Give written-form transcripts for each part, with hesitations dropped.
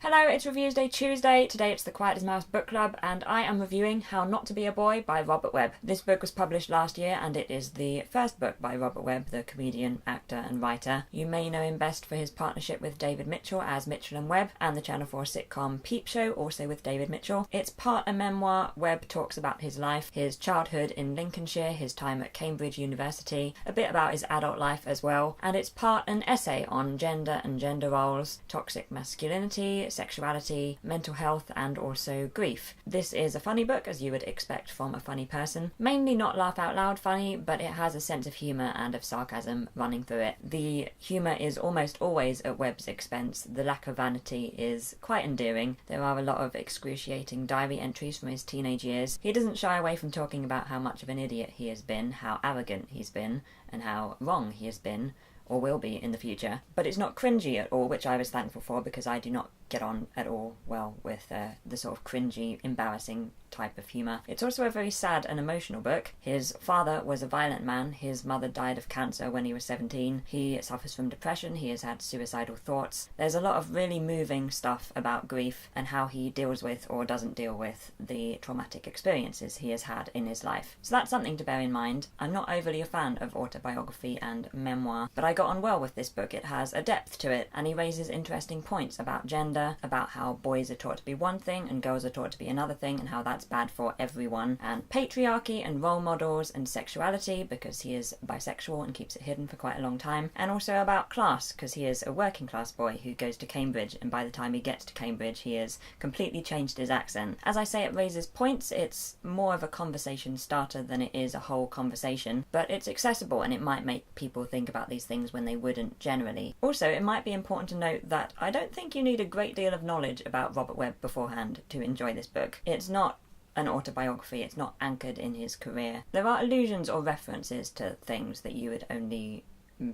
Hello, it's Reviews Day Tuesday. Today it's the Quiet as Mouse Book Club, and I am reviewing How Not to Be a Boy by Robert Webb. This book was published last year, and it is the first book by Robert Webb, the comedian, actor and writer. You may know him best for his partnership with David Mitchell as Mitchell and Webb, and the Channel 4 sitcom Peep Show, also with David Mitchell. It's part a memoir. Webb talks about his life, his childhood in Lincolnshire, his time at Cambridge University, a bit about his adult life as well, and it's part an essay on gender and gender roles, toxic masculinity, sexuality, mental health, and also grief. This is a funny book, as you would expect from a funny person. Mainly not laugh out loud funny, but it has a sense of humour and of sarcasm running through it. The humour is almost always at Webb's expense. The lack of vanity is quite endearing. There are a lot of excruciating diary entries from his teenage years. He doesn't shy away from talking about how much of an idiot he has been, how arrogant he's been, and how wrong he has been, or will be in the future. But it's not cringy at all, which I was thankful for, because I do not get on at all well with the sort of cringy, embarrassing type of humour. It's also a very sad and emotional book. His father was a violent man. His mother died of cancer when he was 17. He suffers from depression. He has had suicidal thoughts. There's a lot of really moving stuff about grief and how he deals with or doesn't deal with the traumatic experiences he has had in his life. So that's something to bear in mind. I'm not overly a fan of autobiography and memoir, but I got on well with this book. It has a depth to it, and he raises interesting points about gender, about how boys are taught to be one thing and girls are taught to be another thing, and how that's bad for everyone, and patriarchy and role models and sexuality, because he is bisexual and keeps it hidden for quite a long time, and also about class, because he is a working class boy who goes to Cambridge, and by the time he gets to Cambridge he has completely changed his accent. As I say, it raises points. It's more of a conversation starter than it is a whole conversation, but it's accessible and it might make people think about these things when they wouldn't generally. Also, it might be important to note that I don't think you need a great deal of knowledge about Robert Webb beforehand to enjoy this book. It's not an autobiography, it's not anchored in his career. There are allusions or references to things that you would only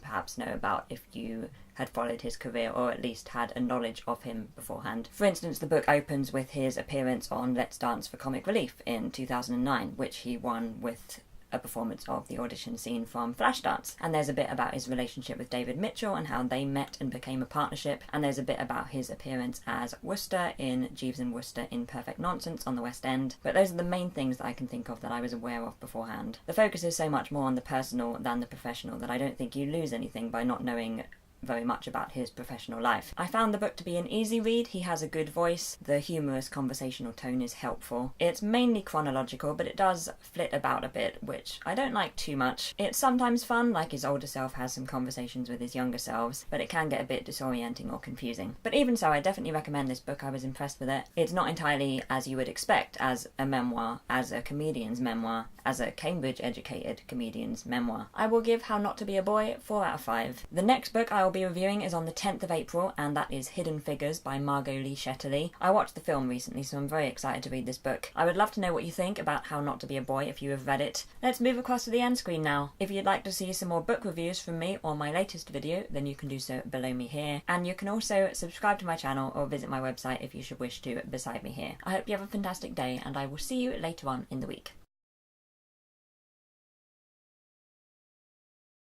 perhaps know about if you had followed his career, or at least had a knowledge of him beforehand. For instance, the book opens with his appearance on Let's Dance for Comic Relief in 2009, which he won with a performance of the audition scene from Flashdance. And there's a bit about his relationship with David Mitchell and how they met and became a partnership, and there's a bit about his appearance as Wooster in Jeeves and Wooster in Perfect Nonsense on the West End. But those are the main things that I can think of that I was aware of beforehand. The focus is so much more on the personal than the professional that I don't think you lose anything by not knowing very much about his professional life. I found the book to be an easy read. He has a good voice. The humorous conversational tone is helpful. It's mainly chronological, but it does flit about a bit, which I don't like too much. It's sometimes fun, like his older self has some conversations with his younger selves, but it can get a bit disorienting or confusing. But even so, I definitely recommend this book. I was impressed with it. It's not entirely as you would expect as a memoir, as a comedian's memoir, as a Cambridge-educated comedian's memoir. I will give How Not to Be a Boy 4 out of 5. The next book I will be reviewing is on the 10th of April, and that is Hidden Figures by Margot Shetterly. I watched the film recently, so I'm very excited to read this book. I would love to know what you think about How Not to Be a Boy if you have read it. Let's move across to the end screen now. If you'd like to see some more book reviews from me or my latest video, then you can do so below me here. And you can also subscribe to my channel or visit my website if you should wish to beside me here. I hope you have a fantastic day, and I will see you later on in the week.